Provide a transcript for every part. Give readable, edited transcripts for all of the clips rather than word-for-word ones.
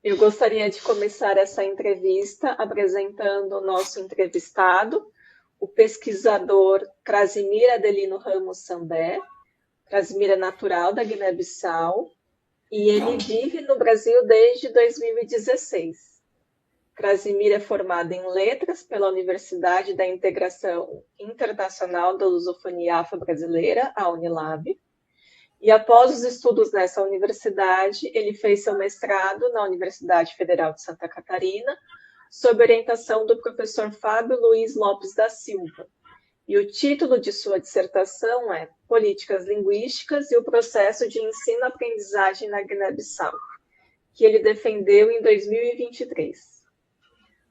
Eu gostaria de começar essa entrevista apresentando o nosso entrevistado, o pesquisador Krasimir Adelino Ramos Sambé. Krasimir é natural da Guiné-Bissau e ele vive no Brasil desde 2016. Krasimir é formado em Letras pela Universidade da Integração Internacional da Lusofonia Afro-Brasileira, a Unilab. E após os estudos nessa universidade, ele fez seu mestrado na Universidade Federal de Santa Catarina, sob orientação do professor Fábio Luiz Lopes da Silva. E o título de sua dissertação é Políticas Linguísticas e o Processo de Ensino-Aprendizagem na Guiné-Bissau, que ele defendeu em 2023.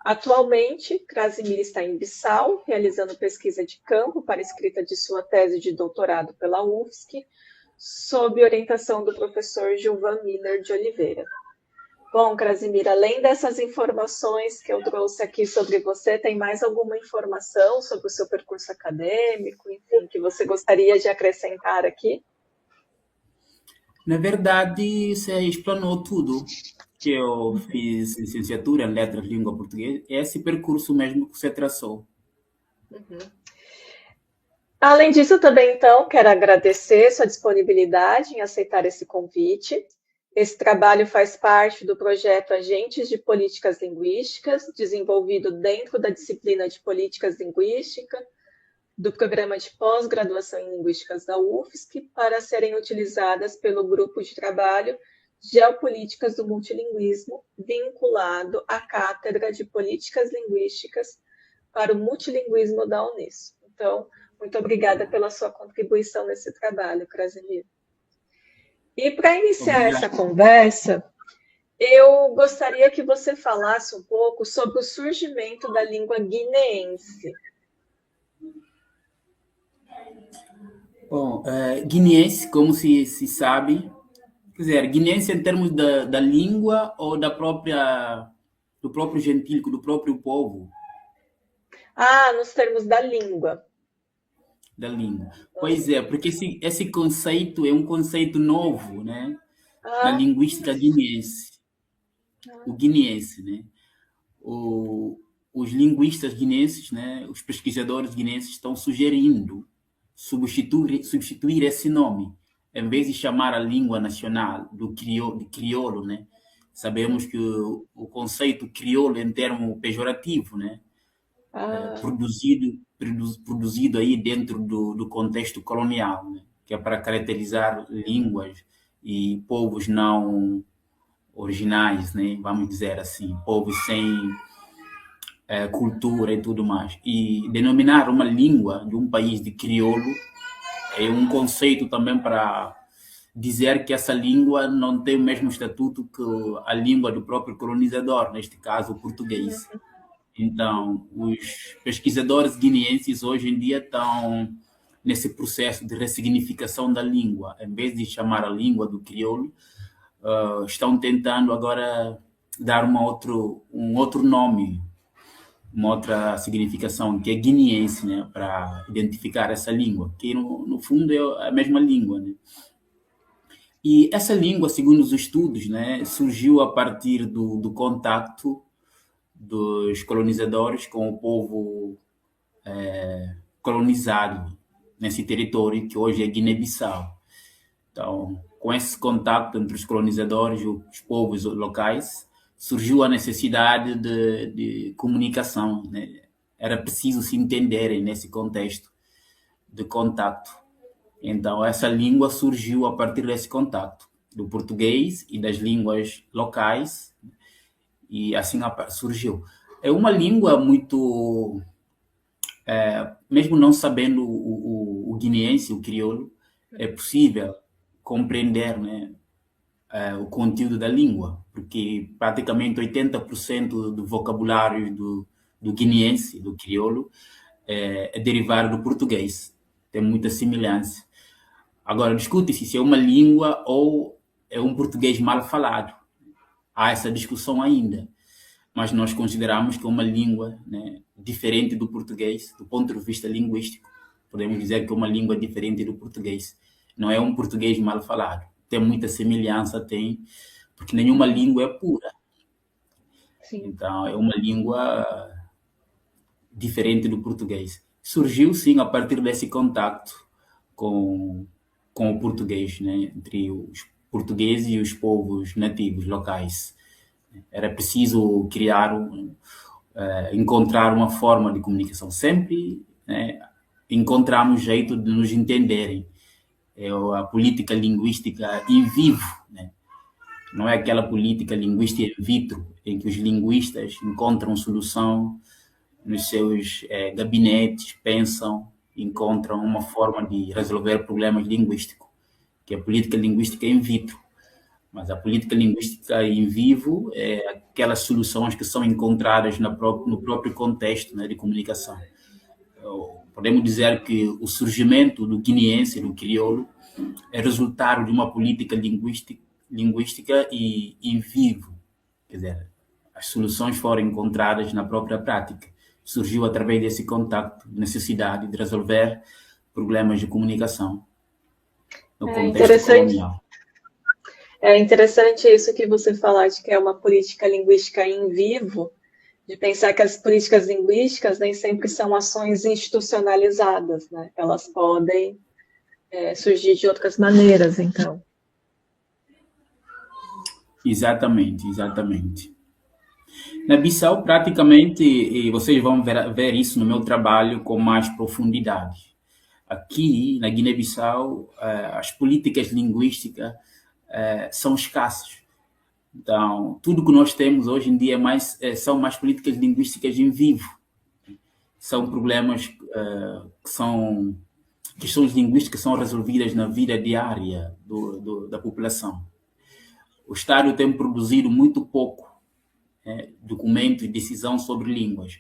Atualmente, Krasimir está em Bissau, realizando pesquisa de campo para a escrita de sua tese de doutorado pela UFSC, sob orientação do professor Gilvan Miller de Oliveira. Bom, Krasimir, além dessas informações que eu trouxe aqui sobre você, tem mais alguma informação sobre o seu percurso acadêmico, enfim, que você gostaria de acrescentar aqui? Na verdade, você explanou tudo. Que eu fiz licenciatura em Letras Língua Portuguesa, é esse percurso mesmo que você traçou. Uhum. Além disso, também, então, quero agradecer sua disponibilidade em aceitar esse convite. Esse trabalho faz parte do projeto Agentes de Políticas Linguísticas, desenvolvido dentro da disciplina de Políticas Linguísticas, do programa de pós-graduação em Linguísticas da UFSC, para serem utilizadas pelo grupo de trabalho Geopolíticas do Multilinguismo, vinculado à Cátedra de Políticas Linguísticas para o Multilinguismo da Unesco. Então, muito obrigada pela sua contribuição nesse trabalho, Krasimir. E para iniciar essa Obrigado. conversa, eu gostaria que você falasse um pouco sobre o surgimento da língua guineense. Bom, guineense, como se sabe, quer dizer, guineense em termos da língua ou do próprio gentílico, do próprio povo Ah, nos termos da língua. da língua. Pois é, porque esse conceito é um conceito novo, né, na Ah, linguística guineense, o guineense, né? O, os linguistas guinenses, né, os pesquisadores guinenses estão sugerindo substituir esse nome, em vez de chamar a língua nacional de crioulo, né? Sabemos que o conceito crioulo em termo pejorativo, né, ah, produzido aí dentro do contexto colonial, né, que é para caracterizar línguas e povos não originais, né, vamos dizer assim, povos sem cultura e tudo mais. E denominar uma língua de um país de crioulo é um conceito também para dizer que essa língua não tem o mesmo estatuto que a língua do próprio colonizador, neste caso o português. Então, os pesquisadores guineenses hoje em dia estão nesse processo de ressignificação da língua. Em vez de chamar a língua do crioulo, estão tentando agora dar um outro nome, uma outra significação, que é guineense, né, para identificar essa língua, que no fundo é a mesma língua. Né? E essa língua, segundo os estudos, né, surgiu a partir do contato dos colonizadores com o povo colonizado nesse território que hoje é Guiné-Bissau. Então, com esse contato entre os colonizadores e os povos locais, surgiu a necessidade de comunicação. Né? Era preciso se entenderem nesse contexto de contato. Então, essa língua surgiu a partir desse contato, do português e das línguas locais, e assim surgiu. É uma língua muito, mesmo não sabendo o guineense, o crioulo, é possível compreender, né, o conteúdo da língua, porque praticamente 80% do vocabulário do guineense, do crioulo, é derivado do português. Tem muita semelhança. Agora, discute-se se é uma língua ou é um português mal falado. Há essa discussão ainda. Mas nós consideramos que é uma língua, né, diferente do português, do ponto de vista linguístico. Podemos dizer que é uma língua diferente do português. Não é um português mal falado. Tem muita semelhança, tem, porque nenhuma língua é pura. Sim. Então, é uma língua diferente do português. Surgiu, sim, a partir desse contato com, com o português, né? Entre os portugueses e os povos nativos locais. Era preciso encontrar uma forma de comunicação. Sempre, né, encontramos jeito de nos entenderem. É a política linguística in vivo, né? Não é aquela política linguística in vitro, em que os linguistas encontram solução nos seus gabinetes, pensam, encontram uma forma de resolver problemas linguísticos, que é a política linguística in vitro. Mas a política linguística em vivo é aquelas soluções que são encontradas no próprio contexto, né, de comunicação. Podemos dizer que o surgimento do guineense, do crioulo, é resultado de uma política linguística e em vivo. Quer dizer, as soluções foram encontradas na própria prática. Surgiu através desse contato, necessidade de resolver problemas de comunicação no contexto colonial. É interessante isso que você falar de que é uma política linguística em vivo, de pensar que as políticas linguísticas nem sempre são ações institucionalizadas, né? Elas podem surgir de outras maneiras, então. Exatamente, exatamente. Na Bissau, praticamente, e vocês vão ver isso no meu trabalho com mais profundidade. Aqui, na Guiné-Bissau, as políticas linguísticas são escassas. Então, tudo que nós temos hoje em dia são mais políticas linguísticas em vivo. São problemas que são questões linguísticas que são resolvidas na vida diária da população. O Estado tem produzido muito pouco documentos de decisão sobre línguas,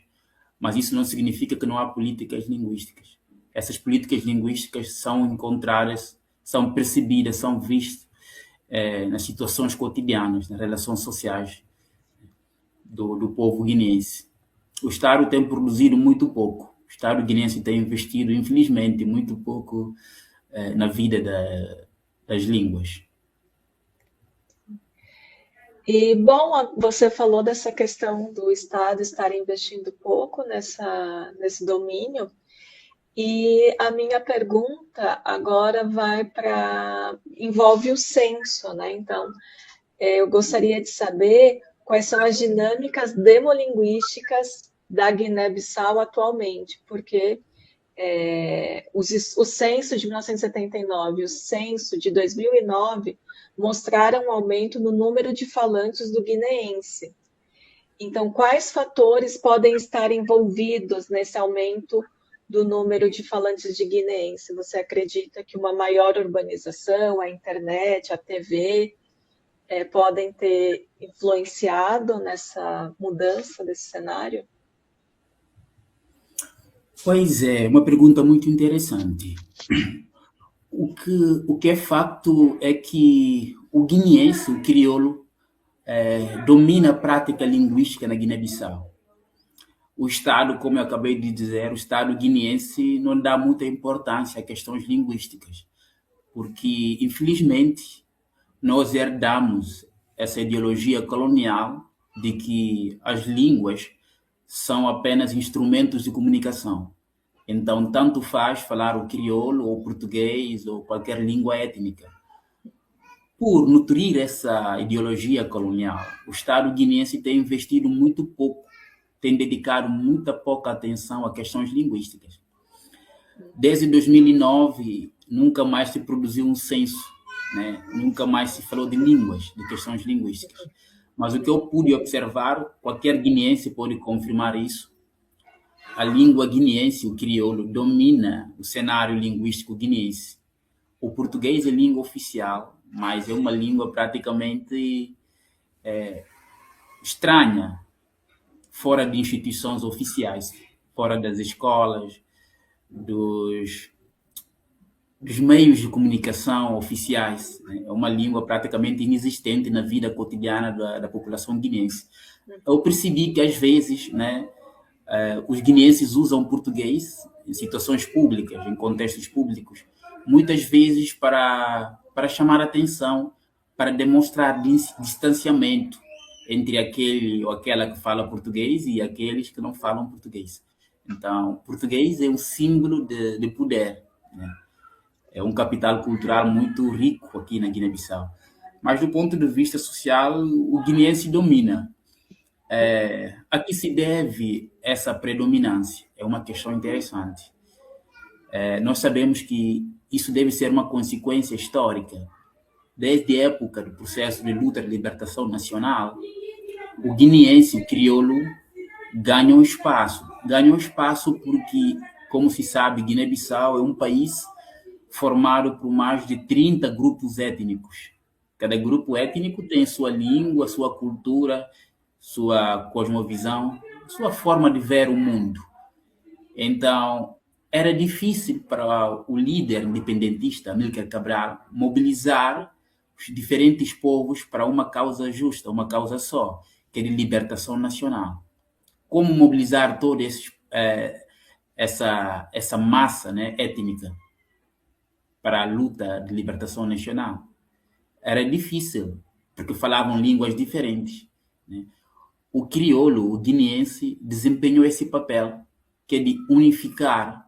mas isso não significa que não há políticas linguísticas. Essas políticas linguísticas são encontradas, são percebidas, são vistas nas situações cotidianas, nas relações sociais do povo guineense. O Estado tem produzido muito pouco. O Estado guineense tem investido, infelizmente, muito pouco na vida das línguas. E, bom, você falou dessa questão do Estado estar investindo pouco nesse domínio, e a minha pergunta agora envolve o censo, né? Então, eu gostaria de saber quais são as dinâmicas demolinguísticas da Guiné-Bissau atualmente, porque o censo de 1979 e o censo de 2009 mostraram um aumento no número de falantes do guineense. Então, quais fatores podem estar envolvidos nesse aumento do número de falantes de guineense? Você acredita que uma maior urbanização, a internet, a TV, podem ter influenciado nessa mudança desse cenário? Pois é, uma pergunta muito interessante. O que é facto é que o guineense, o crioulo, domina a prática linguística na Guiné-Bissau. O Estado, como eu acabei de dizer, o Estado guineense não dá muita importância a questões linguísticas, porque, infelizmente, nós herdamos essa ideologia colonial de que as línguas são apenas instrumentos de comunicação. Então, tanto faz falar o crioulo, ou o português, ou qualquer língua étnica. Por nutrir essa ideologia colonial, o Estado guineense tem investido muito pouco, tem dedicado muita pouca atenção a questões linguísticas. Desde 2009, nunca mais se produziu um censo, né? Nunca mais se falou de línguas, de questões linguísticas. Mas o que eu pude observar, qualquer guineense pode confirmar isso, a língua guineense, o crioulo, domina o cenário linguístico guineense. O português é língua oficial, mas é uma língua praticamente estranha, fora de instituições oficiais, fora das escolas, dos meios de comunicação oficiais. Né? É uma língua praticamente inexistente na vida cotidiana da população guineense. Eu percebi que, às vezes, né, os guineenses usam português em situações públicas, em contextos públicos, muitas vezes para chamar atenção, para demonstrar distanciamento entre aquele ou aquela que fala português e aqueles que não falam português. Então, português é um símbolo de poder, né? É um capital cultural muito rico aqui na Guiné-Bissau. Mas do ponto de vista social, o guineense domina. A que se deve essa predominância? É uma questão interessante. Nós sabemos que isso deve ser uma consequência histórica. Desde a época do processo de luta de libertação nacional, o guineense, o crioulo, ganham espaço. Ganham espaço porque, como se sabe, Guiné-Bissau é um país formado por mais de 30 grupos étnicos. Cada grupo étnico tem sua língua, sua cultura, sua cosmovisão, sua forma de ver o mundo. Então, era difícil para o líder independentista, Amílcar Cabral, mobilizar os diferentes povos para uma causa justa, uma causa só, que é de libertação nacional. Como mobilizar toda essa massa, né, étnica para a luta de libertação nacional? Era difícil, porque falavam línguas diferentes, né? O crioulo, o guineense, desempenhou esse papel, que é de unificar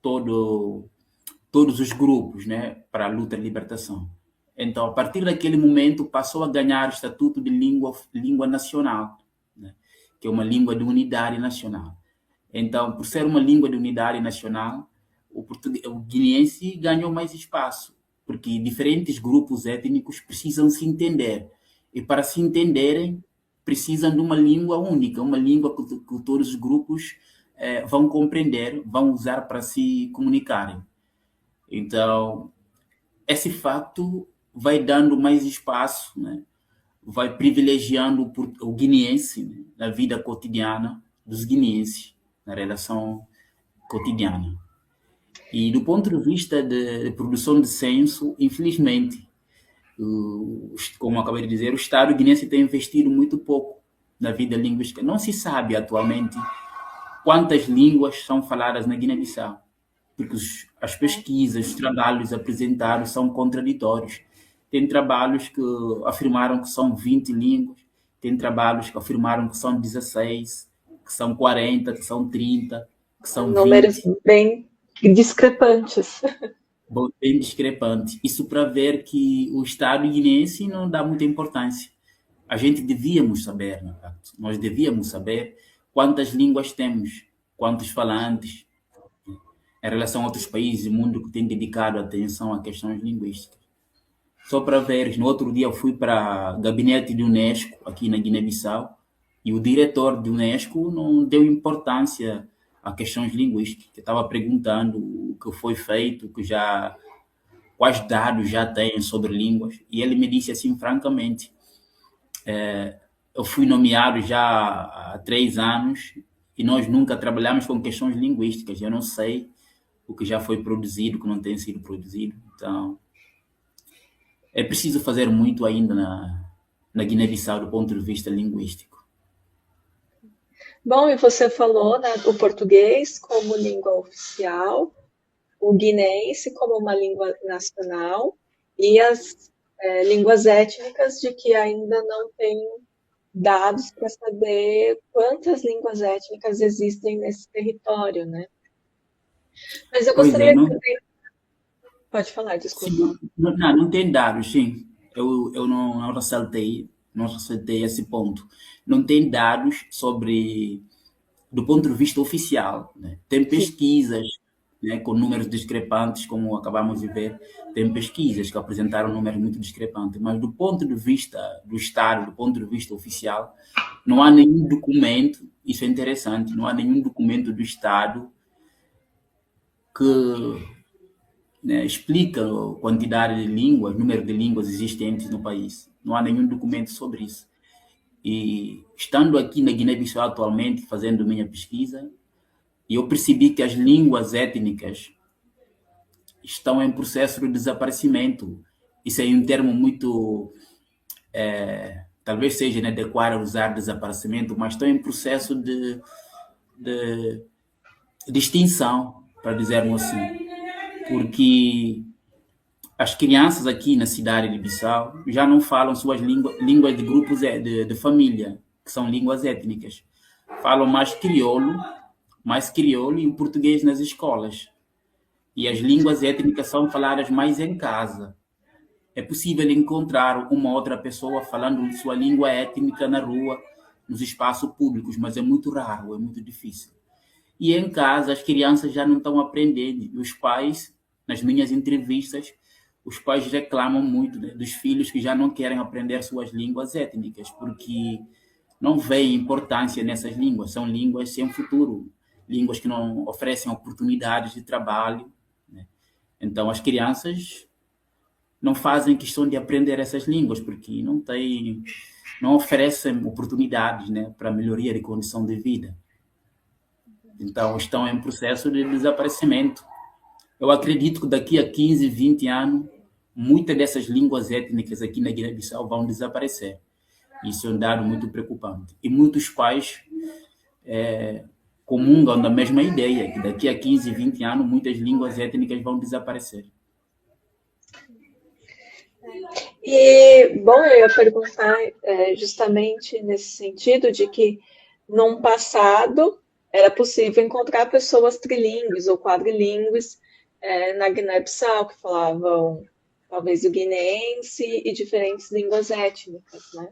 todos os grupos, né, para a luta de libertação. Então, a partir daquele momento, passou a ganhar o estatuto de língua nacional, né, que é uma língua de unidade nacional. Então, por ser uma língua de unidade nacional, o guineense ganhou mais espaço, porque diferentes grupos étnicos precisam se entender. E para se entenderem, precisam de uma língua única, uma língua que todos os grupos vão compreender, vão usar para se comunicarem. Então, esse fato vai dando mais espaço, né? Vai privilegiando o guineense, né, na vida cotidiana dos guineenses, na relação cotidiana. E do ponto de vista de produção de censo, infelizmente, como eu acabei de dizer, o Estado guineense tem investido muito pouco na vida linguística. Não se sabe atualmente quantas línguas são faladas na Guiné-Bissau, porque as pesquisas, os trabalhos apresentados são contraditórios. Tem trabalhos que afirmaram que são 20 línguas, tem trabalhos que afirmaram que são 16, que são 40, que são 30, que são Números 20. bem discrepantes. Bem discrepante. Isso para ver que o Estado guineense não dá muita importância. A gente devíamos saber, na verdade. Nós devíamos saber quantas línguas temos, quantos falantes, em relação a outros países do mundo que têm dedicado atenção a questões linguísticas. Só para ver, no outro dia eu fui para o gabinete de Unesco, aqui na Guiné-Bissau, e o diretor de Unesco não deu importância a questões linguísticas. Eu estava perguntando o que foi feito, quais dados já têm sobre línguas, e ele me disse assim, francamente, eu fui nomeado já há 3 anos e nós nunca trabalhamos com questões linguísticas. Eu não sei o que já foi produzido, o que não tem sido produzido. Então, é preciso fazer muito ainda na Guiné-Bissau do ponto de vista linguístico. Bom, e você falou, né, o português como língua oficial, o guinense como uma língua nacional e as línguas étnicas de que ainda não tem dados para saber quantas línguas étnicas existem nesse território, né? Mas eu Pois é, gostaria não, também. Pode falar, desculpa. sim, não tem dados, sim. Eu não ressaltei esse ponto. Não tem dados sobre, do ponto de vista oficial, né? Tem Sim. pesquisas, né, com números discrepantes, como acabamos de ver, tem pesquisas que apresentaram números muito discrepantes, mas do ponto de vista do Estado, do ponto de vista oficial, não há nenhum documento, isso é interessante, não há nenhum documento do Estado que, né, explica a quantidade de línguas, número de línguas existentes no país. Não há nenhum documento sobre isso. E estando aqui na Guiné-Bissau atualmente, fazendo minha pesquisa, eu percebi que as línguas étnicas estão em processo de desaparecimento. Isso é um termo muito, talvez seja inadequado usar desaparecimento, mas estão em processo de extinção, para dizermos assim. Porque as crianças aqui na cidade de Bissau já não falam suas línguas de grupos de família, que são línguas étnicas. Falam mais crioulo e o português nas escolas. E as línguas étnicas são faladas mais em casa. É possível encontrar uma outra pessoa falando sua língua étnica na rua, nos espaços públicos, mas é muito raro, é muito difícil. E em casa as crianças já não estão aprendendo. E os pais, nas minhas entrevistas, os pais reclamam muito, né, dos filhos que já não querem aprender suas línguas étnicas, porque não veem importância nessas línguas. São línguas sem futuro, línguas que não oferecem oportunidades de trabalho, né? Então as crianças não fazem questão de aprender essas línguas, porque não oferecem oportunidades, né, para melhoria de condição de vida. Então, estão em processo de desaparecimento. Eu acredito que daqui a 15, 20 anos, muitas dessas línguas étnicas aqui na Guiné-Bissau vão desaparecer. Isso é um dado muito preocupante. E muitos pais comungam da mesma ideia, que daqui a 15, 20 anos, muitas línguas étnicas vão desaparecer. E, bom, eu ia perguntar justamente nesse sentido de que, num passado, era possível encontrar pessoas trilíngues ou quadrilíngues na Guiné-Bissau, que falavam talvez o guineense e diferentes línguas étnicas, né?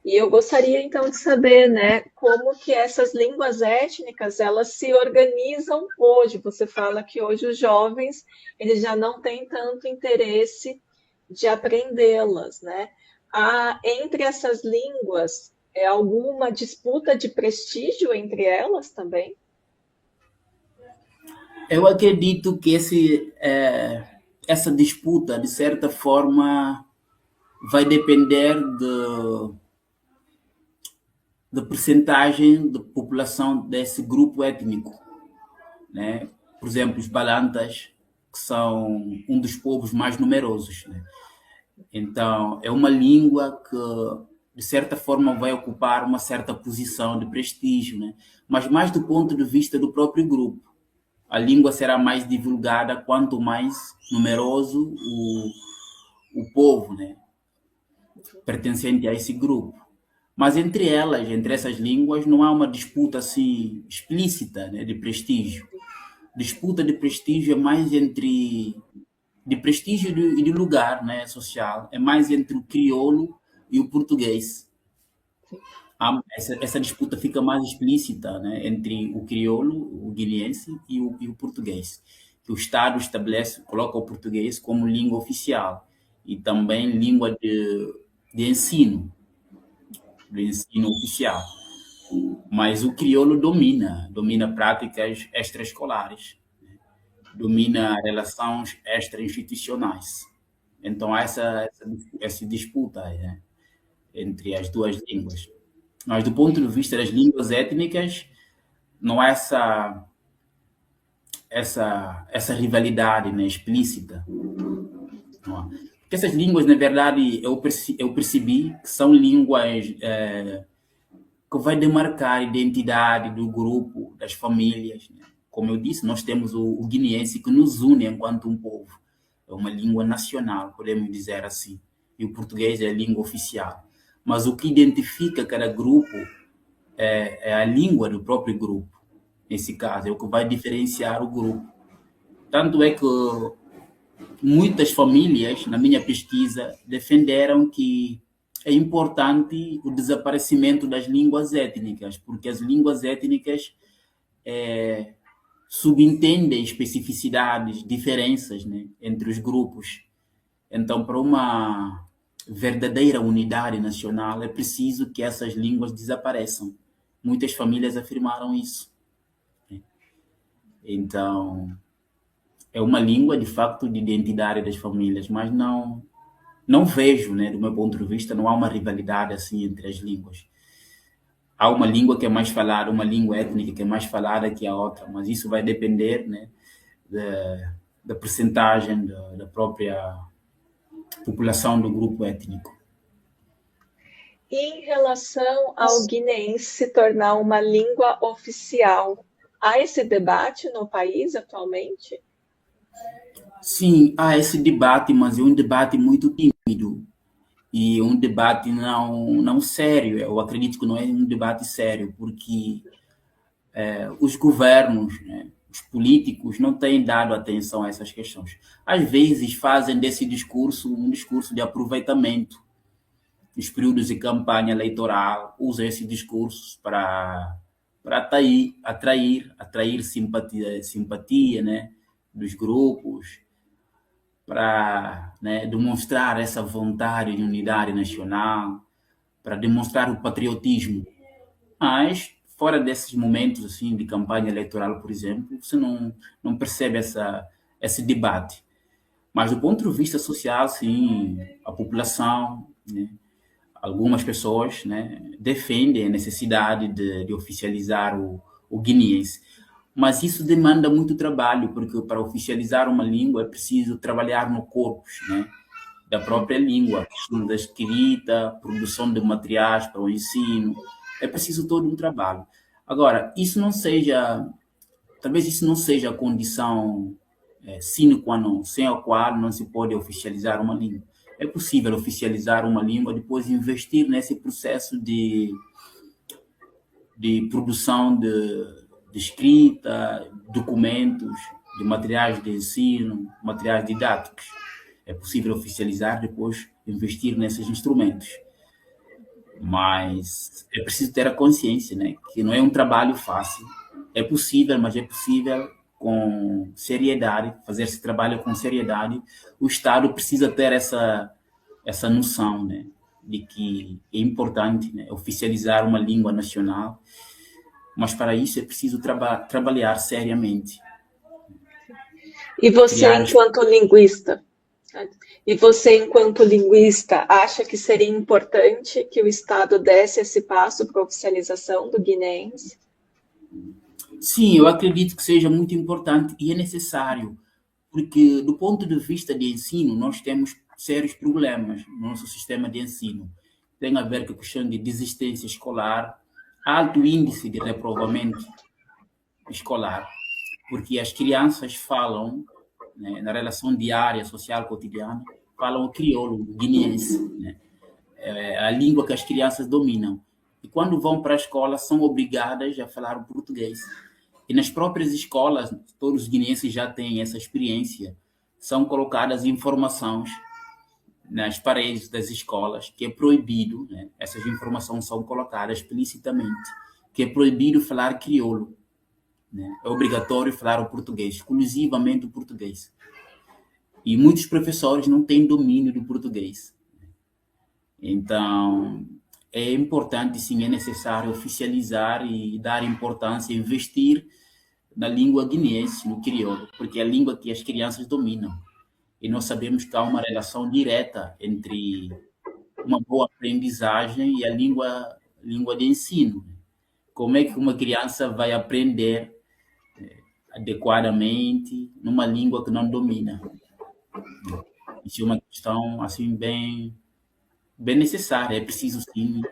E eu gostaria então de saber, né, como que essas línguas étnicas elas se organizam hoje. Você fala que hoje os jovens eles já não têm tanto interesse de aprendê-las, né? Entre essas línguas, alguma disputa de prestígio entre elas também? Eu acredito que essa disputa, de certa forma, vai depender da percentagem de população desse grupo étnico, né? Por exemplo, os balantas, que são um dos povos mais numerosos, né? Então, é uma língua que, de certa forma, vai ocupar uma certa posição de prestígio, né? Mas mais do ponto de vista do próprio grupo. A língua será mais divulgada quanto mais numeroso o povo, né, pertencente a esse grupo. Mas entre essas línguas, não há uma disputa assim explícita, né, de prestígio. Disputa de prestígio é mais de prestígio e de lugar, né, social, é mais entre o crioulo e o português. Essa disputa fica mais explícita, né, entre o crioulo, o guineense e o português, que o Estado estabelece, coloca o português como língua oficial e também língua de ensino, do ensino oficial. Mas o crioulo domina práticas extraescolares, domina relações extra-institucionais. Então há essa disputa, né, entre as duas línguas. Mas do ponto de vista das línguas étnicas, não há essa rivalidade, né, explícita. Não há. Porque essas línguas, na verdade, eu percebi que são línguas que vai demarcar a identidade do grupo, das famílias, né? Como eu disse, nós temos o guineense que nos une enquanto um povo. É uma língua nacional, podemos dizer assim. E o português é a língua oficial. Mas o que identifica cada grupo é a língua do próprio grupo. Nesse caso, é o que vai diferenciar o grupo. Tanto é que muitas famílias, na minha pesquisa, defenderam que é importante o desaparecimento das línguas étnicas, porque as línguas étnicas subentendem especificidades, diferenças, né, entre os grupos. Então, para uma verdadeira unidade nacional, é preciso que essas línguas desapareçam. Muitas famílias afirmaram isso. Então, é uma língua, de facto, de identidade das famílias, mas não vejo, né, do meu ponto de vista, não há uma rivalidade assim entre as línguas. Há uma língua que é mais falada, uma língua étnica que é mais falada que a outra, mas isso vai depender, né, da percentagem da própria população do grupo étnico. Em relação ao guineense se tornar uma língua oficial, há esse debate no país atualmente? Sim, há esse debate, mas é um debate muito tímido e um debate não sério. Eu acredito que não é um debate sério, porque os governos, né, os políticos não têm dado atenção a essas questões. Às vezes fazem desse discurso um discurso de aproveitamento. Nos períodos de campanha eleitoral, usam esse discurso para atrair simpatia, né, dos grupos, para, né, demonstrar essa vontade de unidade nacional, para demonstrar o patriotismo. Mas, fora desses momentos assim de campanha eleitoral, por exemplo, você não percebe esse debate. Mas, do ponto de vista social, sim, a população, né, algumas pessoas, né, defendem a necessidade de oficializar o guineense. Mas isso demanda muito trabalho, porque para oficializar uma língua é preciso trabalhar no corpus, né, da própria língua, questão da escrita, produção de materiais para o ensino, é preciso todo um trabalho. Agora, talvez isso não seja a condição sine qua non, sem a qual não se pode oficializar uma língua. É possível oficializar uma língua depois investir nesse processo de produção de escrita, documentos, de materiais de ensino, materiais didáticos. É possível oficializar depois investir nesses instrumentos. Mas é preciso ter a consciência, né, que não é um trabalho fácil. É possível, mas é possível com seriedade, fazer esse trabalho com seriedade. O Estado precisa ter essa noção, né, de que é importante, né, oficializar uma língua nacional, mas para isso é preciso trabalhar seriamente, E você, criar. enquanto linguista, e você, enquanto linguista, acha que seria importante que o Estado desse esse passo para a oficialização do guineense? Sim, eu acredito que seja muito importante e é necessário, porque do ponto de vista de ensino, nós temos sérios problemas no nosso sistema de ensino. Tem a ver com a questão de desistência escolar, alto índice de reprovamento escolar, porque as crianças falam, né, na relação diária, social, cotidiana, falam o crioulo, o guineense, né? É a língua que as crianças dominam. E quando vão para a escola, são obrigadas a falar o português. E nas próprias escolas, todos os guineenses já têm essa experiência, são colocadas informações nas paredes das escolas que é proibido, né? Essas informações são colocadas explicitamente, que é proibido falar crioulo, né? É obrigatório falar o português, exclusivamente o português. E muitos professores não têm domínio do português. Então, é importante, sim, é necessário oficializar e dar importância, investir na língua guineense, no crioulo, porque é a língua que as crianças dominam. E nós sabemos que há uma relação direta entre uma boa aprendizagem e a língua de ensino. Como é que uma criança vai aprender adequadamente numa língua que não domina? Isso é uma questão assim bem necessária. É preciso sim,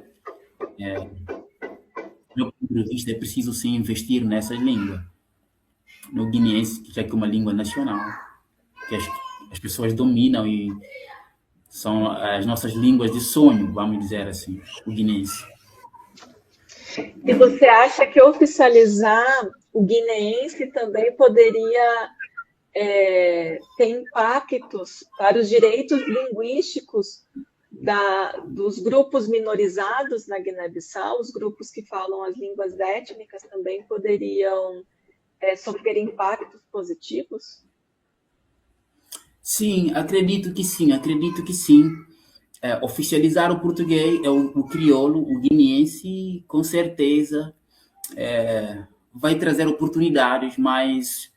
do meu ponto de vista, é preciso sim investir nessa língua, no guineense, que já que é uma língua nacional, que as pessoas dominam e são as nossas línguas de sonho, vamos dizer assim, o guineense. E você acha que oficializar o guineense também poderia ter impactos para os direitos linguísticos dos grupos minorizados na Guiné-Bissau? Os grupos que falam as línguas étnicas também poderiam sofrer impactos positivos? Sim, acredito que sim, acredito que sim. Oficializar o português, o crioulo, o guineense, com certeza vai trazer oportunidades, mais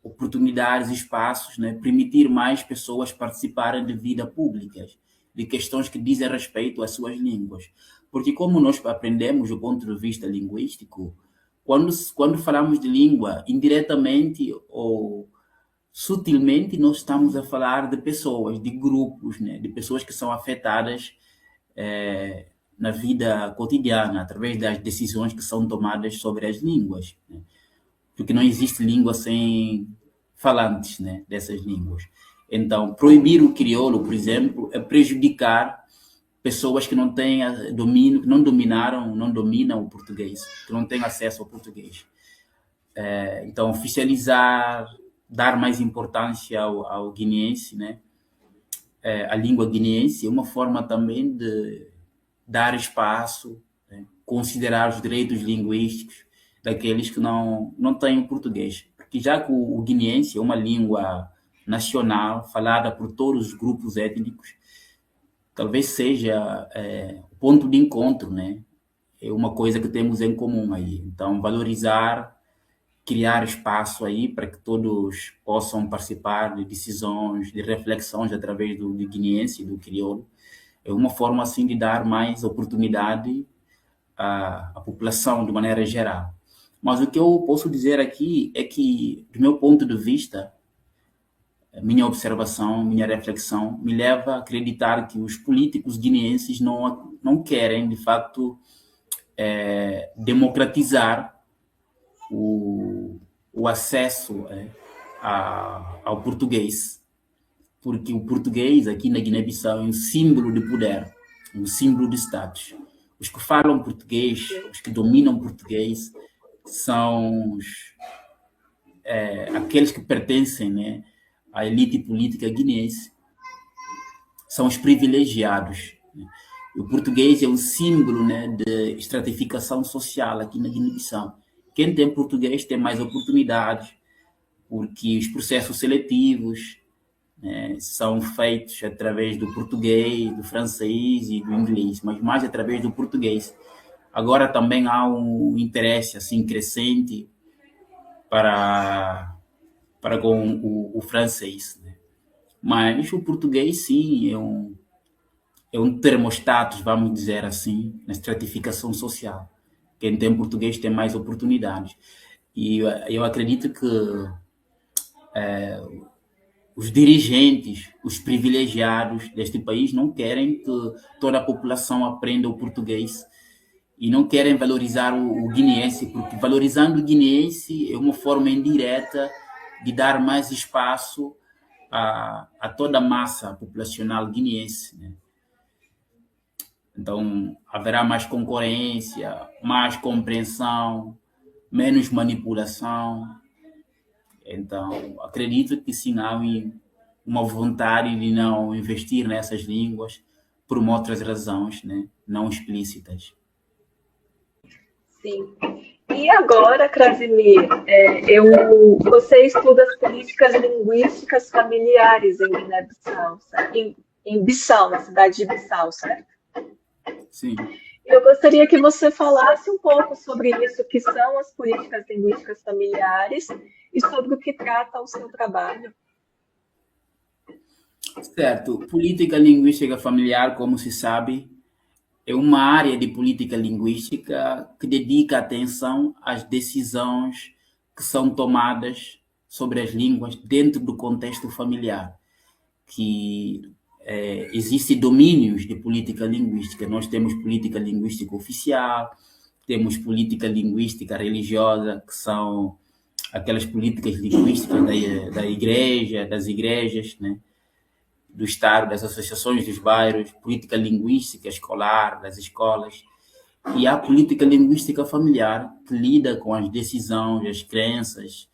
oportunidades, espaços, né? Permitir mais pessoas participarem de vida públicas, de questões que dizem respeito às suas línguas. Porque como nós aprendemos do ponto de vista linguístico, quando falamos de língua, indiretamente ou sutilmente nós estamos a falar de pessoas, de grupos, né? De pessoas que são afetadas na vida cotidiana, através das decisões que são tomadas sobre as línguas, né? Porque não existe língua sem falantes, né, dessas línguas. Então, proibir o crioulo, por exemplo, é prejudicar pessoas que não têm domínio, que não dominam o português, que não têm acesso ao português. Então, oficializar, dar mais importância ao guineense, né? A língua guineense é uma forma também de dar espaço, né? Considerar os direitos linguísticos daqueles que não têm o português. Porque já que o guineense é uma língua nacional, falada por todos os grupos étnicos, talvez seja o ponto de encontro, né? É uma coisa que temos em comum aí. Então, valorizar, criar espaço aí para que todos possam participar de decisões, de reflexões através do guineense, do crioulo, é uma forma assim de dar mais oportunidade à população de maneira geral. Mas o que eu posso dizer aqui é que, do meu ponto de vista, minha observação, minha reflexão me leva a acreditar que os políticos guineenses não querem, de facto, democratizar o acesso ao português, porque o português aqui na Guiné-Bissau é um símbolo de poder, um símbolo de status. Os que falam português, os que dominam português, são aqueles que pertencem, né, à elite política guineense, são os privilegiados. Né? O português é um símbolo, né, de estratificação social aqui na Guiné-Bissau. Quem tem português tem mais oportunidades, porque os processos seletivos, né, são feitos através do português, do francês e do inglês, mas mais através do português. Agora também há um interesse assim crescente para com o francês, né? Mas o português, sim, é um termostato, vamos dizer assim, na estratificação social. Quem tem português tem mais oportunidades. E eu acredito que os dirigentes, os privilegiados deste país não querem que toda a população aprenda o português e não querem valorizar o guineense, porque valorizando o guineense é uma forma indireta de dar mais espaço a toda a massa populacional guineense, né? Então, haverá mais concorrência, mais compreensão, menos manipulação. Então, acredito que sim, há uma vontade de não investir nessas línguas por outras razões, né, não explícitas. Sim. E agora, Krasimir, você estuda as políticas linguísticas familiares em Guiné-Bissau, em Bissau, na cidade de Bissau, certo? Sim. Eu gostaria que você falasse um pouco sobre isso, que são as políticas linguísticas familiares, e sobre o que trata o seu trabalho. Certo. Política linguística familiar, como se sabe, é uma área de política linguística que dedica atenção às decisões que são tomadas sobre as línguas dentro do contexto familiar, que existem domínios de política linguística. Nós temos política linguística oficial, temos política linguística religiosa, que são aquelas políticas linguísticas da igreja, das igrejas, né? Do Estado, das associações dos bairros, política linguística escolar, das escolas. E há política linguística familiar, que lida com as decisões, as crenças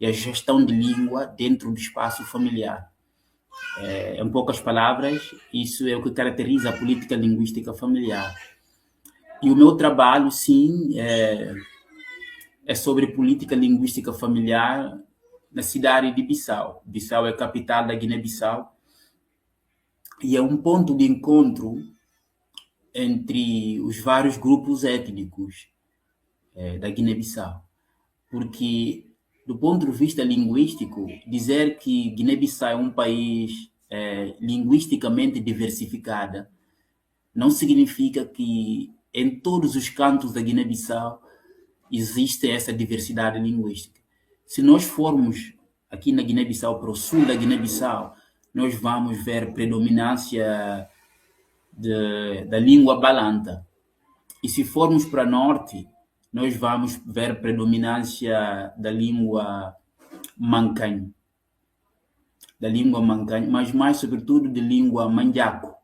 e a gestão de língua dentro do espaço familiar. Em poucas palavras, isso é o que caracteriza a política linguística familiar. E o meu trabalho, sim, é sobre política linguística familiar na cidade de Bissau. Bissau é a capital da Guiné-Bissau e é um ponto de encontro entre os vários grupos étnicos da Guiné-Bissau. Porque, do ponto de vista linguístico, dizer que Guiné-Bissau é um país linguisticamente diversificado não significa que em todos os cantos da Guiné-Bissau existe essa diversidade linguística. Se nós formos aqui na Guiné-Bissau, para o sul da Guiné-Bissau, nós vamos ver predominância da língua balanta. E se formos para o norte, nós vamos ver predominância da língua mancanho. da língua mancanha, mas mais sobretudo de língua manjaco,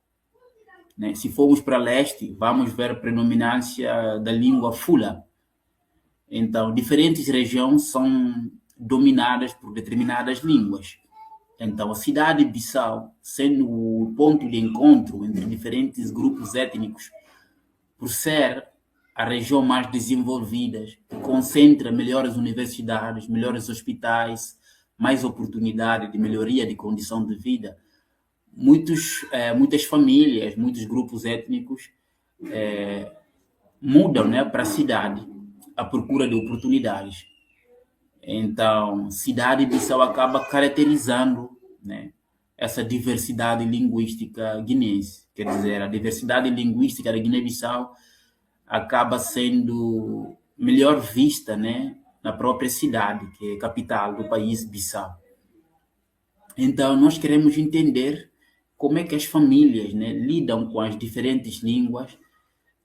né? Se formos para leste, vamos ver a predominância da língua fula. Então, diferentes regiões são dominadas por determinadas línguas. Então, a cidade de Bissau, sendo o ponto de encontro entre diferentes grupos étnicos, por ser a região mais desenvolvida, que concentra melhores universidades, melhores hospitais, mais oportunidade de melhoria de condição de vida, muitas famílias, muitos grupos étnicos mudam, né, para a cidade à procura de oportunidades. Então, cidade de Bissau acaba caracterizando, né, essa diversidade linguística guinense. Quer dizer, a diversidade linguística da Guiné-Bissau acaba sendo melhor vista, né, na própria cidade, que é a capital do país, Bissau. Então, nós queremos entender como é que as famílias, né, lidam com as diferentes línguas,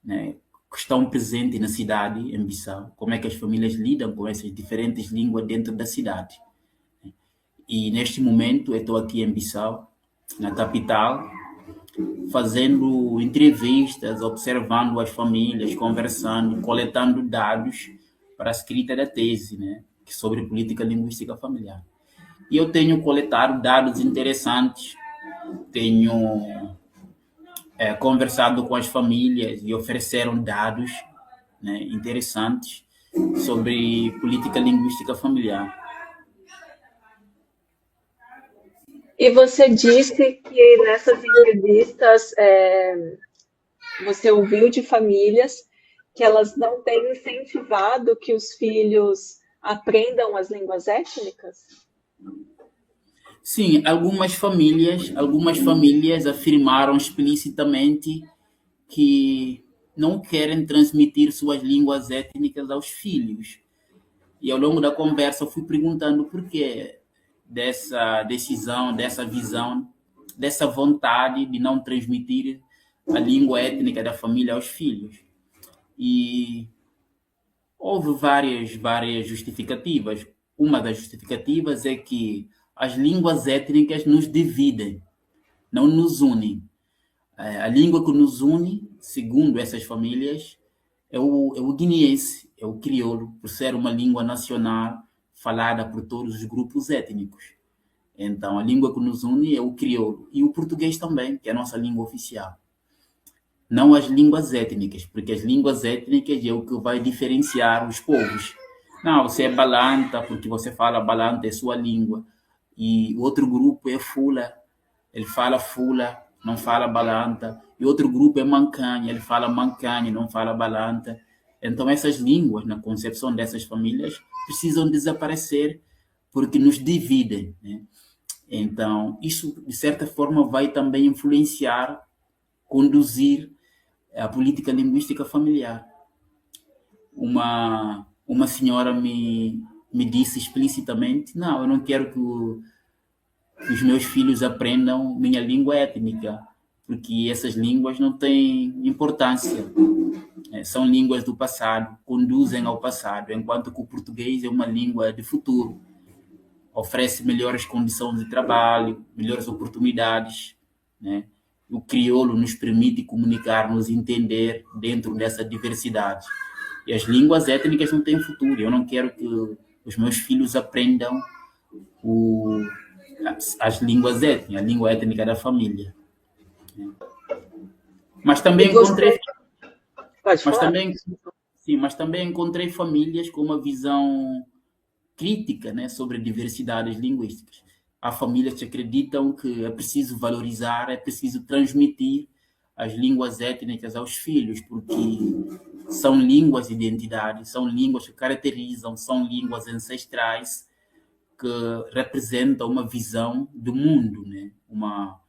né, que estão presentes na cidade, em Bissau, como é que as famílias lidam com essas diferentes línguas dentro da cidade. E neste momento eu estou aqui em Bissau, na capital, fazendo entrevistas, observando as famílias, conversando, coletando dados para a escrita da tese, né, sobre política linguística familiar. E eu tenho coletado dados interessantes, tenho conversado com as famílias e ofereceram dados, né, interessantes sobre política linguística familiar. E você disse que nessas entrevistas você ouviu de famílias que elas não têm incentivado que os filhos aprendam as línguas étnicas? Sim, algumas famílias afirmaram explicitamente que não querem transmitir suas línguas étnicas aos filhos. E ao longo da conversa eu fui perguntando por que dessa decisão, dessa visão, dessa vontade de não transmitir a língua étnica da família aos filhos. E houve várias justificativas. Uma das justificativas é que as línguas étnicas nos dividem, não nos unem. A língua que nos une, segundo essas famílias, é o guineense, é o crioulo, por ser uma língua nacional falada por todos os grupos étnicos. Então, a língua que nos une é o crioulo. E o português também, que é a nossa língua oficial. Não as línguas étnicas, porque as línguas étnicas é o que vai diferenciar os povos. Não, você é balanta, porque você fala balanta, é sua língua. E o outro grupo é fula, ele fala fula, não fala balanta. E outro grupo é mancanha, ele fala mancanha, não fala balanta. Então, essas línguas, na concepção dessas famílias, precisam desaparecer porque nos dividem, né? Então, isso, de certa forma, vai também influenciar, conduzir a política linguística familiar. Uma senhora me disse explicitamente: não, eu não quero que os meus filhos aprendam minha língua étnica, porque essas línguas não têm importância. São línguas do passado, conduzem ao passado, enquanto que o português é uma língua de futuro. Oferece melhores condições de trabalho, melhores oportunidades, né? O crioulo nos permite comunicar, nos entender dentro dessa diversidade. E as línguas étnicas não têm futuro. Eu não quero que os meus filhos aprendam as línguas étnicas, a língua étnica da família. Mas também encontrei, Pode mas falar? também, sim, mas também encontrei famílias com uma visão crítica, né, sobre diversidades linguísticas. Há famílias que acreditam que é preciso valorizar, é preciso transmitir as línguas étnicas aos filhos, porque são línguas de identidade, são línguas que caracterizam, são línguas ancestrais que representam uma visão do mundo, né? Uma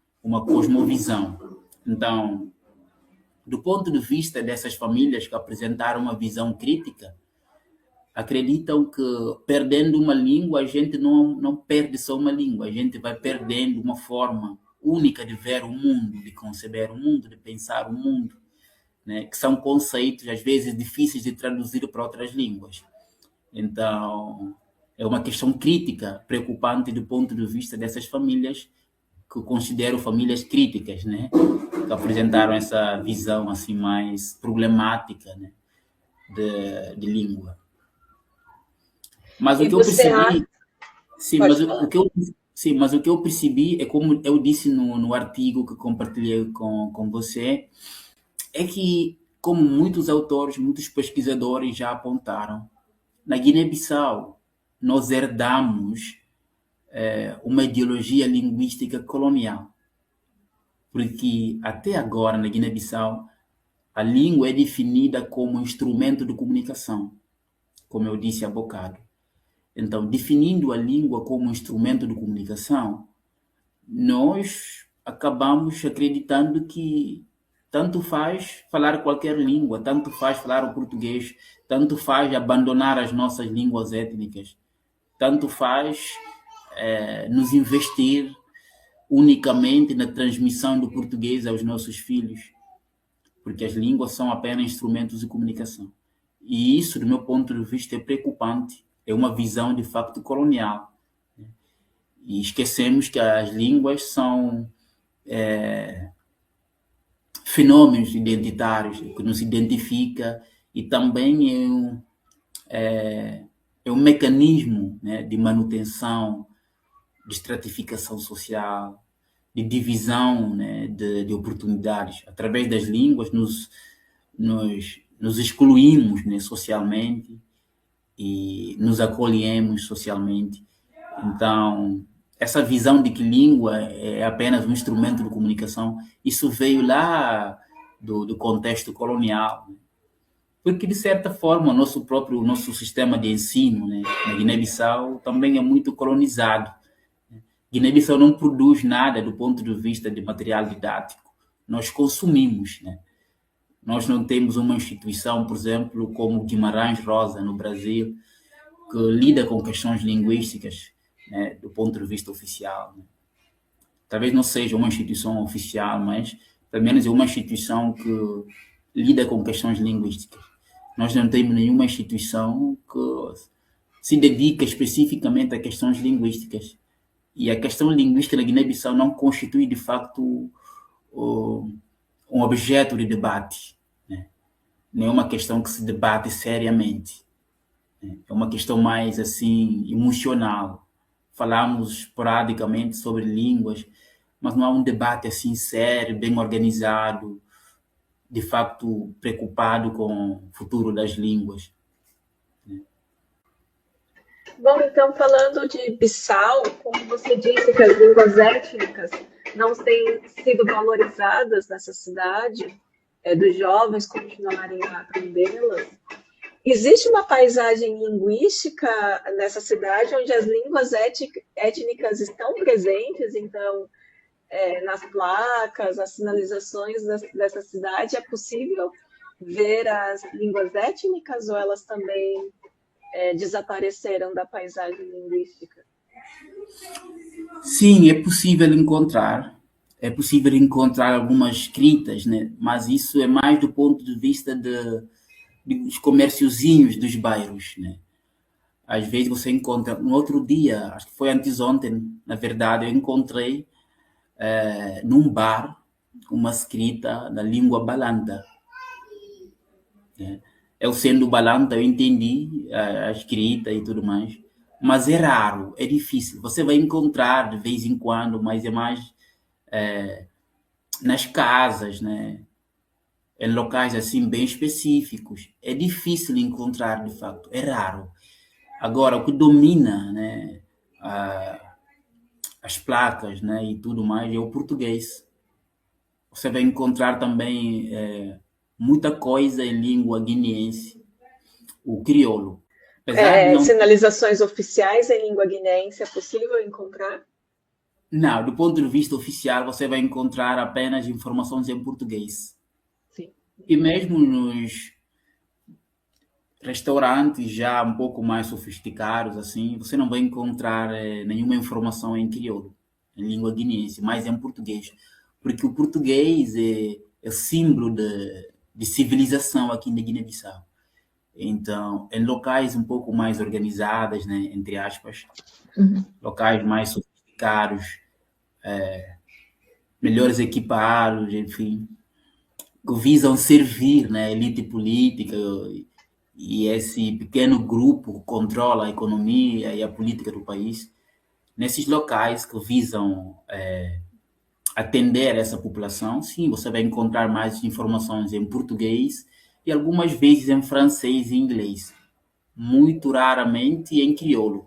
cosmovisão. Então, do ponto de vista dessas famílias que apresentaram uma visão crítica, acreditam que perdendo uma língua, a gente não perde só uma língua, a gente vai perdendo uma forma única de ver o mundo, de conceber o mundo, de pensar o mundo, né? Que são conceitos, às vezes, difíceis de traduzir para outras línguas. Então, é uma questão crítica, preocupante do ponto de vista dessas famílias que eu considero famílias críticas, né? Que apresentaram essa visão assim mais problemática, né? de língua. Mas o E que eu você acha... percebi, sim, Pode falar. mas o que eu percebi é como eu disse no artigo que compartilhei com você, é que, como muitos autores, muitos pesquisadores já apontaram, na Guiné-Bissau nós herdamos uma ideologia linguística colonial, porque até agora na Guiné-Bissau a língua é definida como instrumento de comunicação, como eu disse há bocado. Então, definindo a língua como instrumento de comunicação, nós acabamos acreditando que tanto faz falar qualquer língua, tanto faz falar o português, tanto faz abandonar as nossas línguas étnicas, tanto faz nos investir unicamente na transmissão do português aos nossos filhos, porque as línguas são apenas instrumentos de comunicação. E isso, do meu ponto de vista, é preocupante, é uma visão de facto colonial. E esquecemos que as línguas são fenômenos identitários que nos identifica e também é um mecanismo, né, de manutenção, de estratificação social, de divisão, né, de oportunidades. Através das línguas nos excluímos, né, socialmente e nos acolhemos socialmente. Então, essa visão de que língua é apenas um instrumento de comunicação, isso veio lá do contexto colonial, né? Porque, de certa forma, o nosso sistema de ensino, né, na Guiné-Bissau também é muito colonizado. Guiné-Bissau não produz nada do ponto de vista de material didático. Nós consumimos, né? Nós não temos uma instituição, por exemplo, como Guimarães Rosa, no Brasil, que lida com questões linguísticas, né, do ponto de vista oficial, né? Talvez não seja uma instituição oficial, mas pelo menos é uma instituição que lida com questões linguísticas. Nós não temos nenhuma instituição que se dedica especificamente a questões linguísticas. E a questão linguística na Guiné-Bissau não constitui, de facto, um objeto de debate, né? Não é uma questão que se debate seriamente. É uma questão mais assim emocional. Falamos esporadicamente sobre línguas, mas não há um debate assim sério, bem organizado, de facto preocupado com o futuro das línguas. Bom, então, falando de Bissau, como você disse que as línguas étnicas não têm sido valorizadas nessa cidade, dos jovens continuarem a aprendê-las, existe uma paisagem linguística nessa cidade onde as línguas étnicas estão presentes, então, nas placas, nas sinalizações dessa cidade, é possível ver as línguas étnicas ou elas também desapareceram da paisagem linguística? Sim, é possível encontrar algumas escritas, né? Mas isso é mais do ponto de vista dos comérciozinhos dos bairros, né? Às vezes você encontra, no outro dia, acho que foi anteontem, na verdade, eu encontrei num bar uma escrita da língua balanta, né? Eu sendo balanta, eu entendi a escrita e tudo mais, mas é raro, é difícil. Você vai encontrar de vez em quando, mas é mais nas casas, né? Em locais assim bem específicos. É difícil encontrar, de facto, é raro. Agora, o que domina, né, as placas, né, e tudo mais é o português. Você vai encontrar também muita coisa em língua guineense, o crioulo. Apesar de não. Sinalizações oficiais em língua guineense é possível encontrar? Não, do ponto de vista oficial, você vai encontrar apenas informações em português. Sim. E mesmo nos restaurantes já um pouco mais sofisticados, assim, você não vai encontrar nenhuma informação em crioulo, em língua guineense, mas em português. Porque o português é símbolo de civilização aqui na Guiné-Bissau. Então, em locais um pouco mais organizados, né, entre aspas, locais mais sofisticados, melhores equipados, enfim, que visam servir, né, a elite política e esse pequeno grupo que controla a economia e a política do país, nesses locais que visam atender essa população, sim, você vai encontrar mais informações em português e algumas vezes em francês e inglês, muito raramente em crioulo,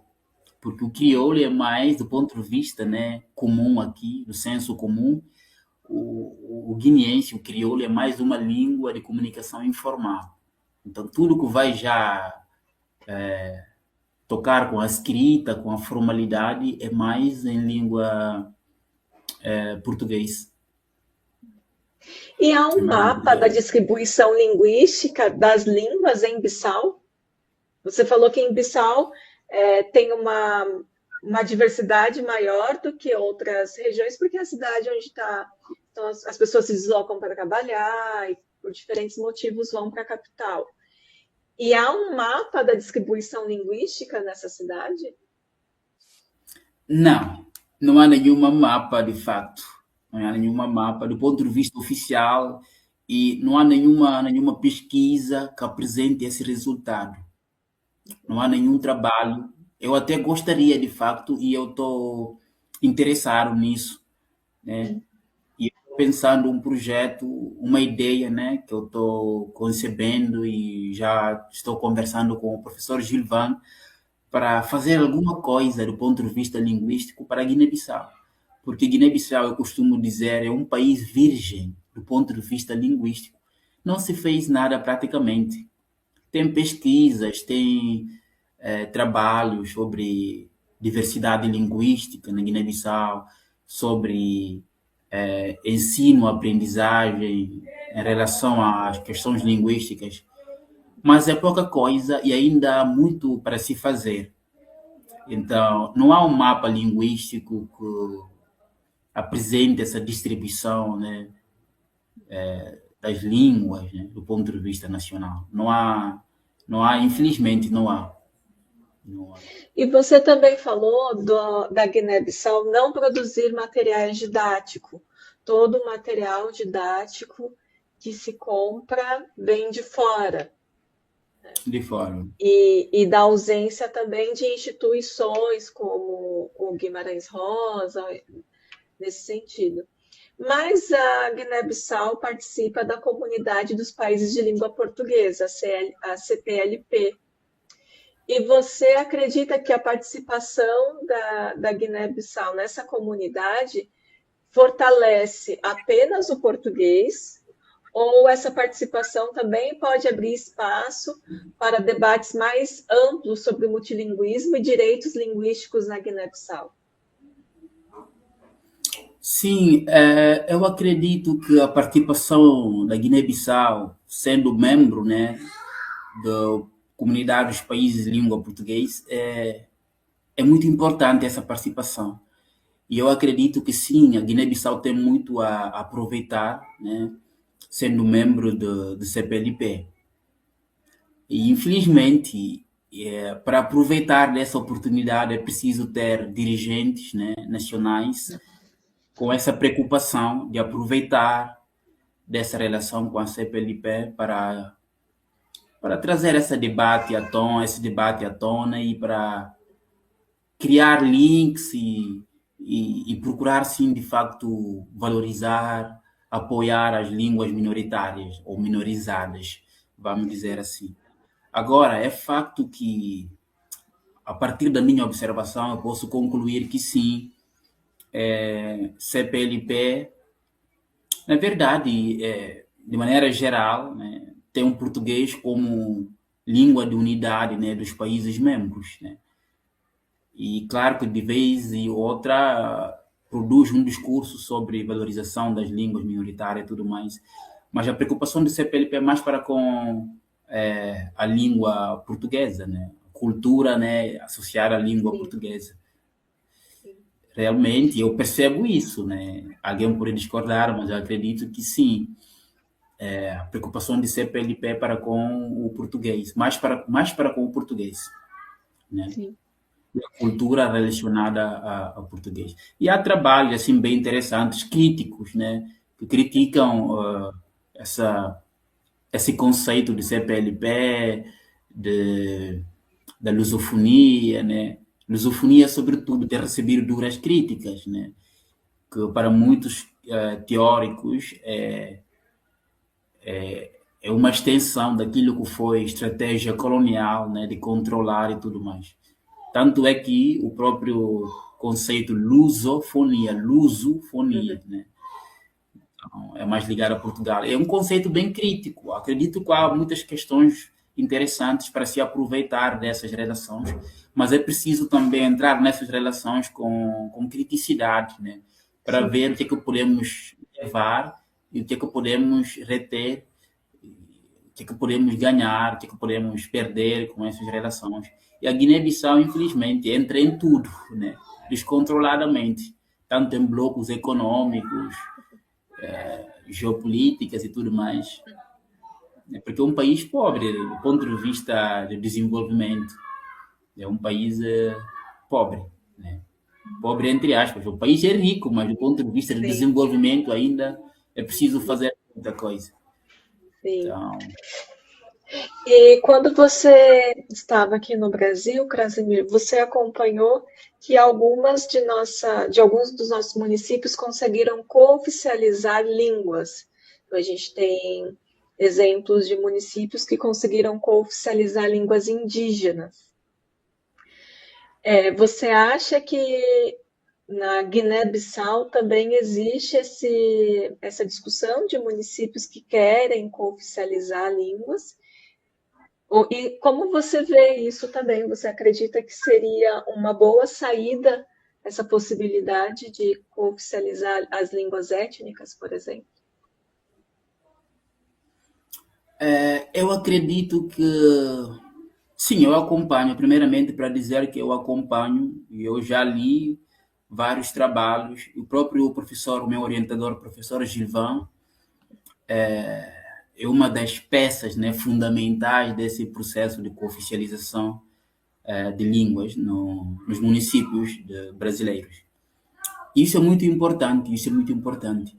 porque o crioulo é mais do ponto de vista, né, comum aqui, do senso comum. O guineense, o crioulo, é mais uma língua de comunicação informal. Então, tudo que vai já tocar com a escrita, com a formalidade, é mais em língua português. E há É um mais em mapa da português. distribuição linguística das línguas em Bissau? Você falou que em Bissau tem uma diversidade maior do que outras regiões, porque é a cidade onde está. Então, as pessoas se deslocam para trabalhar e, por diferentes motivos, vão para a capital. E há um mapa da distribuição linguística nessa cidade? Não, não há nenhuma mapa de fato. Não há nenhuma mapa do ponto de vista oficial e não há nenhuma pesquisa que apresente esse resultado. Não há nenhum trabalho. Eu até gostaria, de facto, e eu estou interessado nisso, né? E estou pensando um projeto, uma ideia, né, que eu estou concebendo e já estou conversando com o professor Gilvan para fazer alguma coisa do ponto de vista linguístico para Guiné-Bissau. Porque Guiné-Bissau, eu costumo dizer, é um país virgem do ponto de vista linguístico. Não se fez nada praticamente. Tem pesquisas, tem trabalhos sobre diversidade linguística na Guiné-Bissau, sobre ensino, aprendizagem em relação às questões linguísticas, mas é pouca coisa e ainda há muito para se fazer. Então, não há um mapa linguístico que apresente essa distribuição, né, das línguas, né, do ponto de vista nacional. Infelizmente, não há. Não há. E você também falou da Guiné-Bissau não produzir materiais didáticos. Todo o material didático que se compra vem de fora. De fora. E da ausência também de instituições como o Guimarães Rosa, nesse sentido. Mas a Guiné-Bissau participa da Comunidade dos Países de Língua Portuguesa, a CPLP. E você acredita que a participação da Guiné-Bissau nessa comunidade fortalece apenas o português, ou essa participação também pode abrir espaço para debates mais amplos sobre o multilinguismo e direitos linguísticos na Guiné-Bissau? Sim, eu acredito que a participação da Guiné-Bissau, sendo membro, né, da comunidade dos países de língua portuguesa, é muito importante essa participação. E eu acredito que sim, a Guiné-Bissau tem muito a aproveitar, né, sendo membro do CPLP. E infelizmente, para aproveitar dessa oportunidade é preciso ter dirigentes, né, nacionais com essa preocupação de aproveitar dessa relação com a CPLP para trazer esse debate à tona e para criar links e procurar, sim, de facto, valorizar, apoiar as línguas minoritárias ou minorizadas, vamos dizer assim. Agora, é facto que, a partir da minha observação, eu posso concluir que sim, CPLP, na verdade, de maneira geral, né, tem um português como língua de unidade, né, dos países membros, né? E claro que de vez em outra produz um discurso sobre valorização das línguas minoritárias e tudo mais, mas a preocupação do CPLP é mais para com a língua portuguesa, né? Cultura, né, associada à língua Sim, portuguesa. sim. Realmente, eu percebo isso, né? Alguém pode discordar, mas eu acredito que sim. a preocupação de CPLP para com o português, mais para com o português, né? Sim. E a cultura relacionada ao português. E há trabalhos assim bem interessantes, críticos, né, que criticam essa esse conceito de CPLP, de, da lusofonia, né? Lusofonia, sobretudo, tem recebido duras críticas, né? Que para muitos teóricos é uma extensão daquilo que foi estratégia colonial, né? De controlar e tudo mais. Tanto é que o próprio conceito lusofonia, né? É mais ligado a Portugal. É um conceito bem crítico. Acredito que há muitas questões interessantes para se aproveitar dessas relações, mas é preciso também entrar nessas relações com criticidade, né? Para Sim. ver o que é que podemos levar e o que é que podemos reter, o que é que podemos ganhar, o que é que podemos perder com essas relações. E a Guiné-Bissau, infelizmente, entra em tudo, né? Descontroladamente, tanto em blocos econômicos, geopolíticas e tudo mais, né? Porque é um país pobre do ponto de vista de desenvolvimento, é um país pobre, né? Pobre entre aspas, o país é rico, mas do ponto de vista de Sim. desenvolvimento ainda é preciso fazer muita coisa. Sim. Então, E quando você estava aqui no Brasil, Krasimir, você acompanhou que de alguns dos nossos municípios conseguiram cooficializar línguas. Então, a gente tem exemplos de municípios que conseguiram cooficializar línguas indígenas. Você acha que na Guiné-Bissau também existe essa discussão de municípios que querem cooficializar línguas? E como você vê isso também? Você acredita que seria uma boa saída essa possibilidade de oficializar as línguas étnicas, por exemplo? eu acredito que sim, eu acompanho, primeiramente para dizer que eu acompanho, e eu já li vários trabalhos, o próprio professor, o meu orientador, o professor Gilvan, é uma das peças, né, fundamentais desse processo de cooficialização de línguas nos municípios brasileiros. Isso é muito importante, isso é muito importante.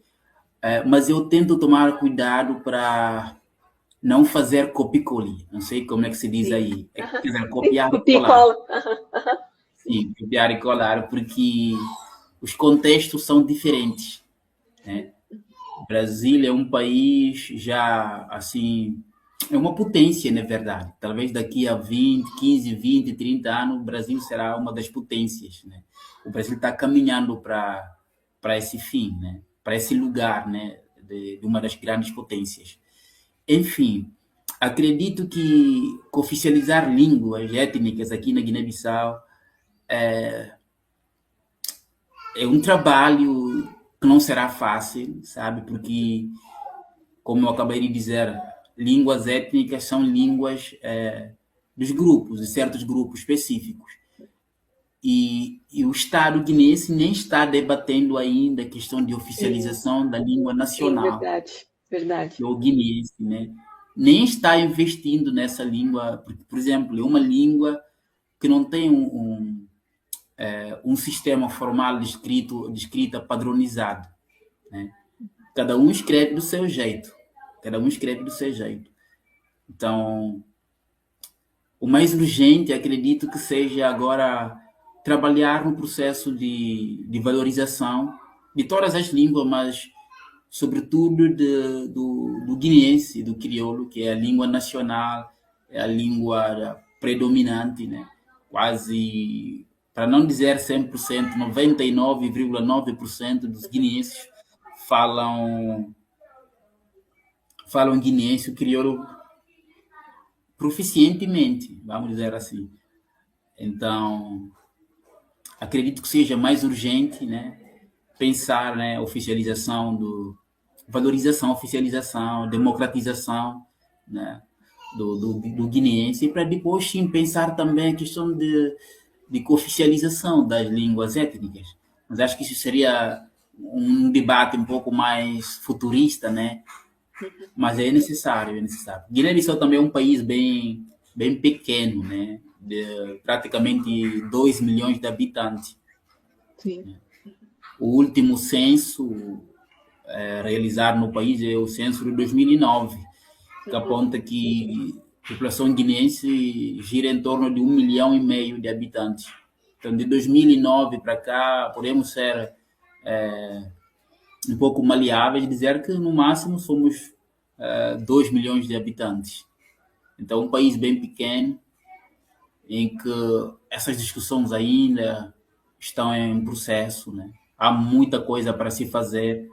Mas eu tento tomar cuidado para não fazer copia-cola. Não sei como é que se diz Sim. aí. Aham. Quer dizer, Sim, copiar e copia e colar. cola. Aham, aham. Sim, Sim, copiar e colar, porque os contextos são diferentes, né? O Brasil é um país já, assim, é uma potência, na verdade. Talvez daqui a 20, 15, 20, 30 anos, o Brasil será uma das potências, né? O Brasil está caminhando para esse fim, né? Para esse lugar, né? De uma das grandes potências. Enfim, acredito que oficializar línguas étnicas aqui na Guiné-Bissau é um trabalho que não será fácil, sabe? Porque, como eu acabei de dizer, línguas étnicas são línguas dos grupos, de certos grupos específicos. E o Estado guinense nem está debatendo ainda a questão de sim, oficialização da língua sim, nacional, verdade, verdade. que é o guinense, né? Nem está investindo nessa língua, porque, por exemplo, é uma língua que não tem um sistema formal de escrita padronizado, né? Cada um escreve do seu jeito. Cada um escreve do seu jeito. Então, o mais urgente, acredito que seja agora trabalhar no processo de valorização de todas as línguas, mas sobretudo do guineense, do crioulo, que é a língua nacional, é a língua predominante, né? Quase, para não dizer 100%, 99,9% dos guineenses falam, falam guineense, o crioulo proficientemente, vamos dizer assim. Então, acredito que seja mais urgente, né, pensar, né, oficialização valorização, oficialização, democratização, né, do guineense, para depois sim pensar também a questão de oficialização das línguas étnicas. Mas acho que isso seria um debate um pouco mais futurista, né, Mas é necessário, é necessário. Guiné-Bissau também é um país bem pequeno, né? De praticamente 2 milhões de habitantes. Sim. O último censo realizado no país é o censo de 2009, que aponta que a população guineense gira em torno de 1,5 milhão de habitantes. Então, de 2009 para cá, podemos ser um pouco maleáveis e dizer que no máximo somos 2 milhões de habitantes. Então, um país bem pequeno, em que essas discussões ainda estão em processo, né? Há muita coisa para se fazer,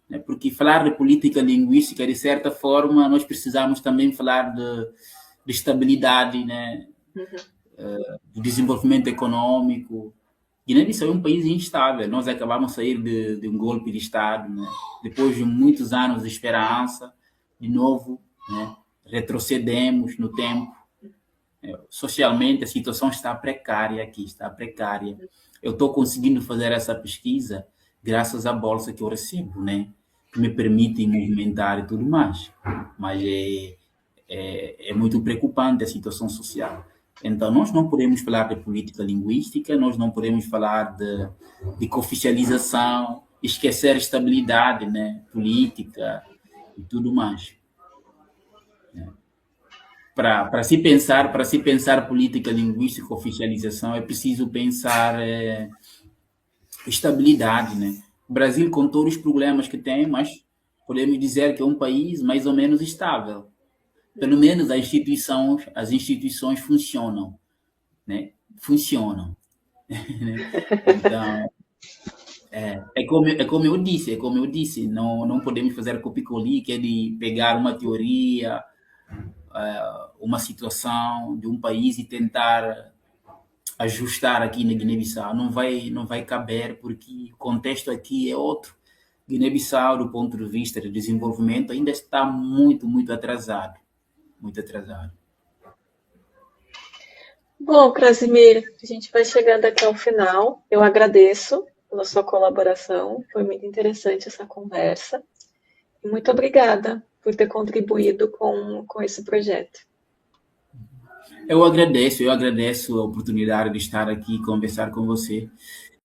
né? Porque falar de política linguística, de certa forma, nós precisamos também falar de estabilidade, né? De desenvolvimento econômico. Guiné-Bissau é um país instável. Nós acabamos de sair de um golpe de Estado, né? Depois de muitos anos de esperança, de novo, né? Retrocedemos no tempo. Socialmente, a situação está precária aqui, está precária. Eu estou conseguindo fazer essa pesquisa graças à bolsa que eu recebo, né? Que me permite movimentar e tudo mais. Mas é muito preocupante a situação social. Então, nós não podemos falar de política linguística, nós não podemos falar de cooficialização, esquecer a estabilidade, né? Política e tudo mais. Para se pensar política linguística, oficialização, é preciso pensar estabilidade, né? O Brasil, com todos os problemas que tem, mas podemos dizer que é um país mais ou menos estável. Pelo menos as instituições funcionam, né? Funcionam. Então, é como eu disse, não podemos fazer copia-colia, que é de pegar uma teoria, uma situação de um país e tentar ajustar aqui na Guiné-Bissau. Não vai caber, porque o contexto aqui é outro. Guiné-Bissau, do ponto de vista de desenvolvimento, ainda está muito atrasado. Muito atrasado. Bom, Krasimir, a gente vai chegando aqui ao final. Eu agradeço pela sua colaboração. Foi muito interessante essa conversa. E muito obrigada por ter contribuído com esse projeto. Eu agradeço a oportunidade de estar aqui e conversar com você.